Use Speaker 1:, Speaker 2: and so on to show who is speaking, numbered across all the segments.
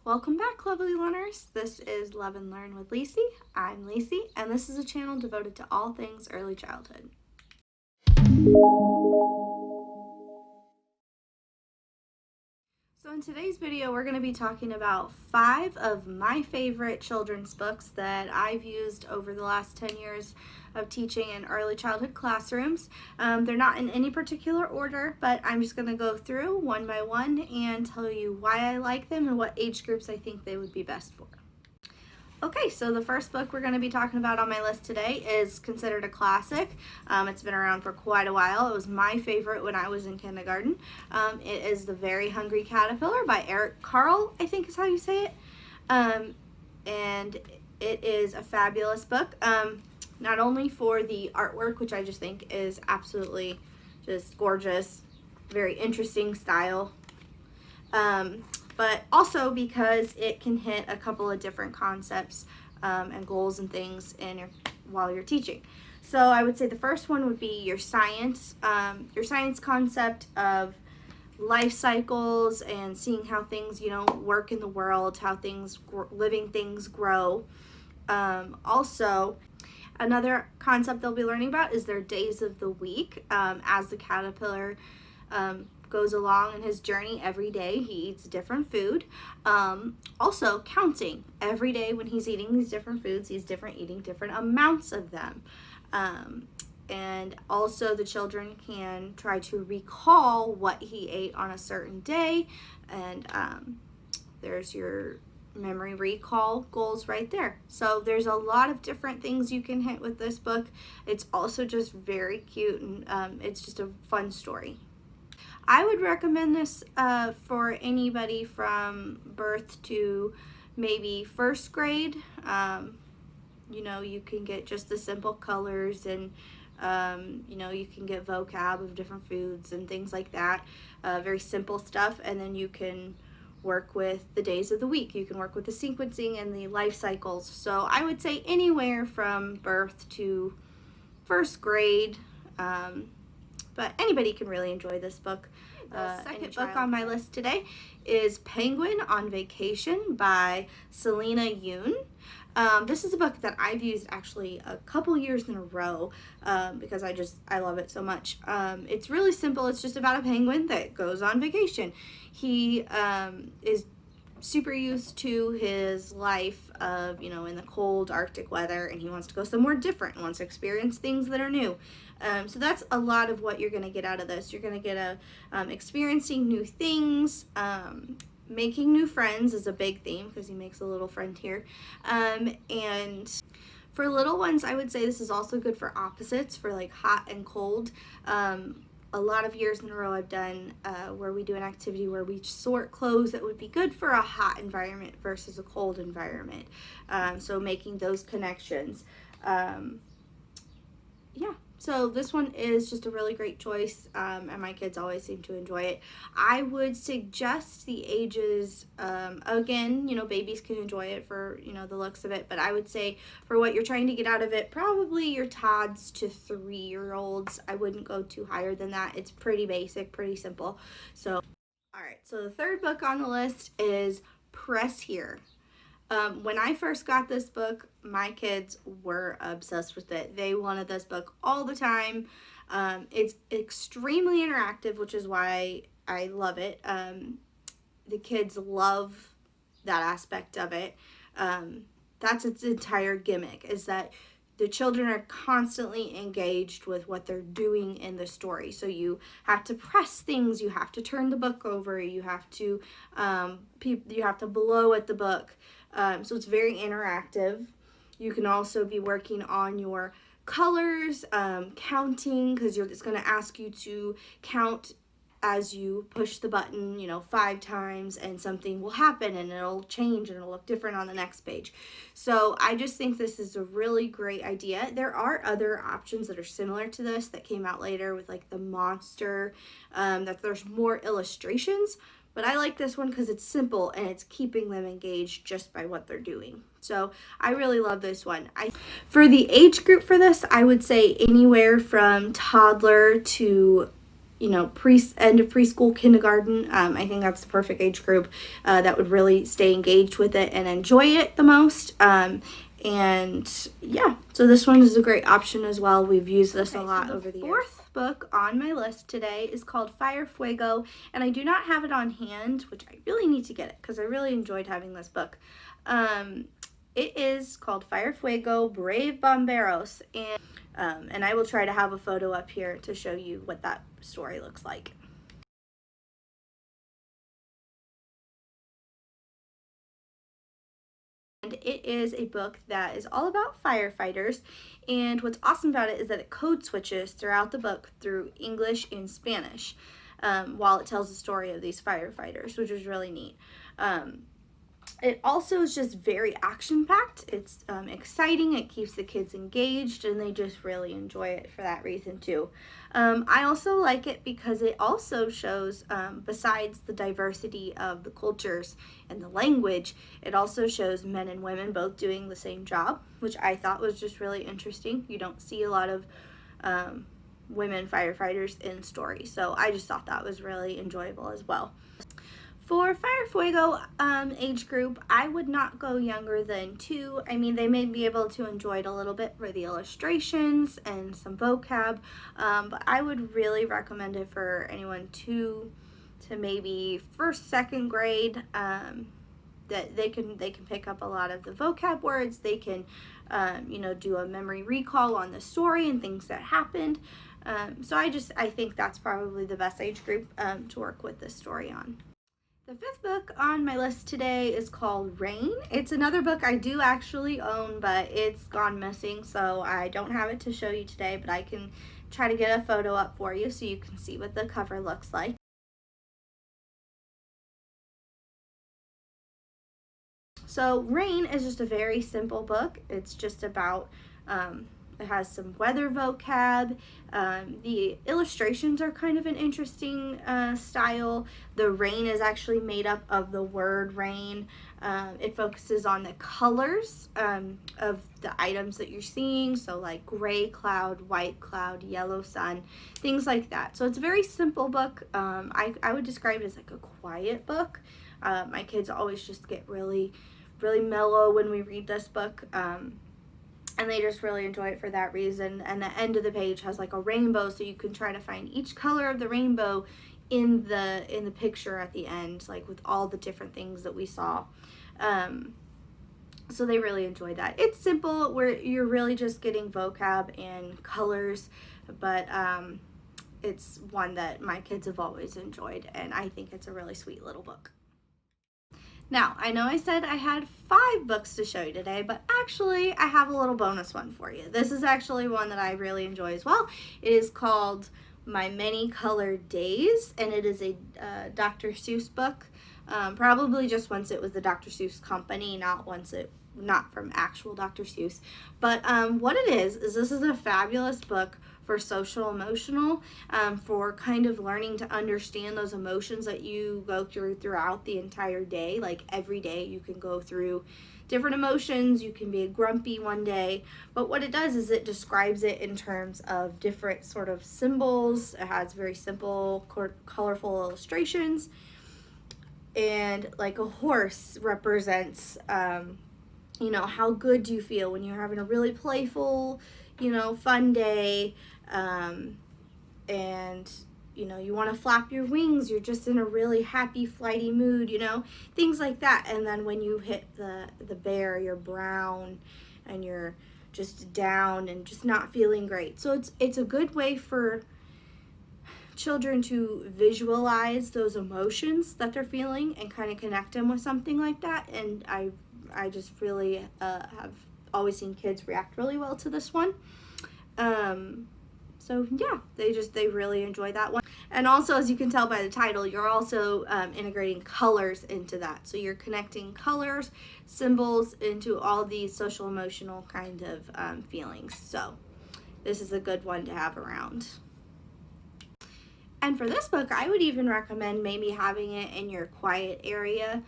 Speaker 1: Welcome back, lovely learners. This is Love and Learn with Lacey. I'm Lacey, and this is a channel devoted to all things early childhood. So in today's video, we're going to be talking about 5 of my favorite children's books that I've used over the last 10 years of teaching in early childhood classrooms. They're not in any particular order, but I'm just going to go through one by one and tell you why I like them and what age groups I think they would be best for. Okay, so the first book we're going to be talking about on my list today is considered a classic. It's been around for quite a while. It was my favorite when I was in kindergarten. It is The Very Hungry Caterpillar by Eric Carle, I think is how you say it. And it is a fabulous book, not only for the artwork, which I just think is absolutely just gorgeous, very interesting style, but also because it can hit a couple of different concepts and goals and things while you're teaching. So I would say the first one would be your science concept of life cycles and seeing how things, work in the world, how living things grow. Also, another concept they'll be learning about is their days of the week. As the caterpillar goes along in his journey, every day he eats different food. Also counting. Every day when he's eating these different foods, he's eating different amounts of them. And also the children can try to recall what he ate on a certain day. And there's your memory recall goals right there. So there's a lot of different things you can hit with this book. It's also just very cute, and it's just a fun story. I would recommend this for anybody from birth to maybe first grade. You can get just the simple colors, and you can get vocab of different foods and things like that. Very simple stuff, and then you can work with the days of the week. You can work with the sequencing and the life cycles. So I would say anywhere from birth to first grade. But anybody can really enjoy this book. The second book on my list today is Penguin on Vacation by Selena Yoon. This is a book that I've used actually a couple years in a row because I love it so much. It's really simple. It's just about a penguin that goes on vacation. He is super used to his life of, in the cold Arctic weather, and he wants to go somewhere different and wants to experience things that are new. So that's a lot of what you're going to get out of this. You're going to get experiencing new things. Making new friends is a big theme because he makes a little friend here. And for little ones, I would say this is also good for opposites, for like hot and cold. A lot of years in a row I've done where we do an activity where we sort clothes that would be good for a hot environment versus a cold environment. So making those connections. So this one is just a really great choice, and my kids always seem to enjoy it. I would suggest the ages, again, babies can enjoy it for, the looks of it, but I would say for what you're trying to get out of it, probably your tots to 3-year-olds. I wouldn't go too higher than that. It's pretty basic, pretty simple. So, all right, so the third book on the list is Press Here. When I first got this book, my kids were obsessed with it. They wanted this book all the time. It's extremely interactive, which is why I love it. The kids love that aspect of it. That's its entire gimmick, is that the children are constantly engaged with what they're doing in the story. So you have to press things, you have to turn the book over, you have to blow at the book. So it's very interactive. You can also be working on your colors, counting, because it's going to ask you to count as you push the button, 5 times, and something will happen and it'll change and it'll look different on the next page. So I just think this is a really great idea. There are other options that are similar to this that came out later with like the monster, that there's more illustrations, but I like this one because it's simple and it's keeping them engaged just by what they're doing. So I really love this one. For the age group for this, I would say anywhere from toddler to end of preschool, kindergarten. I think that's the perfect age group that would really stay engaged with it and enjoy it the most. And yeah, so this one is a great option as well. We've used this a lot over the years. Fourth book on my list today is called Fire Fuego, and I do not have it on hand, which I really need to get it because I really enjoyed having this book. It is called Fire Fuego, Brave Bomberos, and I will try to have a photo up here to show you what that story looks like. And it is a book that is all about firefighters, and what's awesome about it is that it code switches throughout the book through English and Spanish while it tells the story of these firefighters, which is really neat. It also is just very action-packed. It's exciting. It keeps the kids engaged, and they just really enjoy it for that reason too. I also like it because it also shows, besides the diversity of the cultures and the language, it also shows men and women both doing the same job, which I thought was just really interesting. You don't see a lot of women firefighters in stories, so I just thought that was really enjoyable as well. For Fire Fuego age group, I would not go younger than 2. I mean, they may be able to enjoy it a little bit for the illustrations and some vocab, but I would really recommend it for anyone 2 to maybe 1st, 2nd grade. That they can pick up a lot of the vocab words. They can, do a memory recall on the story and things that happened. So I think that's probably the best age group to work with this story on. The 5th book on my list today is called Rain. It's another book I do actually own, but it's gone missing, so I don't have it to show you today, but I can try to get a photo up for you so you can see what the cover looks like. So Rain is just a very simple book. It's just about it has some weather vocab. The illustrations are kind of an interesting style. The rain is actually made up of the word rain. It focuses on the colors of the items that you're seeing. So like gray cloud, white cloud, yellow sun, things like that. So it's a very simple book. I would describe it as like a quiet book. My kids always just get really, really mellow when we read this book. And they just really enjoy it for that reason. And the end of the page has like a rainbow, so you can try to find each color of the rainbow in the picture at the end, like with all the different things that we saw. So they really enjoy that. It's simple, where you're really just getting vocab and colors, but it's one that my kids have always enjoyed, and I think it's a really sweet little book. Now, I know I said I had 5 books to show you today, but actually I have a little bonus one for you. This is actually one that I really enjoy as well. It is called My Many Colored Days, and it is a Dr. Seuss book. Probably just once it was the Dr. Seuss company, not from actual Dr. Seuss. But what it is this is a fabulous book for social emotional, for kind of learning to understand those emotions that you go through throughout the entire day. Like every day you can go through different emotions. You can be grumpy one day, but what it does is it describes it in terms of different sort of symbols. It has very simple, colorful illustrations, and like a horse represents how good do you feel when you're having a really playful, fun day, and you want to flap your wings, you're just in a really happy, flighty mood, things like that. And then when you hit the bear, you're brown and you're just down and just not feeling great. So it's a good way for children to visualize those emotions that they're feeling and kind of connect them with something like that. And I just really have always seen kids react really well to this one. So yeah, they really enjoy that one. And also, as you can tell by the title, you're also integrating colors into that. So you're connecting colors, symbols into all these social emotional kind of feelings. So this is a good one to have around. And for this book, I would even recommend maybe having it in your quiet area.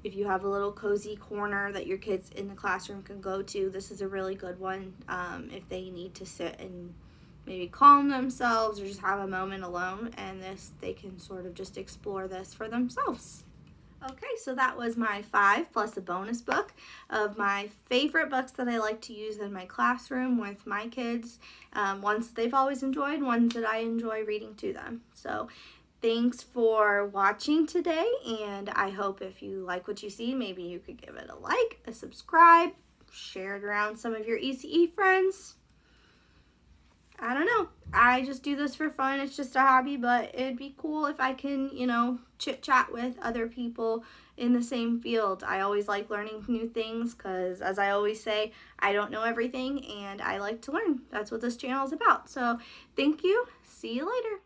Speaker 1: If you have a little cozy corner that your kids in the classroom can go to, this is a really good one if they need to sit and maybe calm themselves or just have a moment alone, and they can sort of just explore this for themselves. Okay, so that was my 5 plus a bonus book of my favorite books that I like to use in my classroom with my kids. Ones that they've always enjoyed, ones that I enjoy reading to them. So thanks for watching today, and I hope if you like what you see, maybe you could give it a like, a subscribe, share it around some of your ECE friends. I don't know. I just do this for fun. It's just a hobby, but it'd be cool if I can, chit chat with other people in the same field. I always like learning new things because, as I always say, I don't know everything and I like to learn. That's what this channel is about. So thank you. See you later.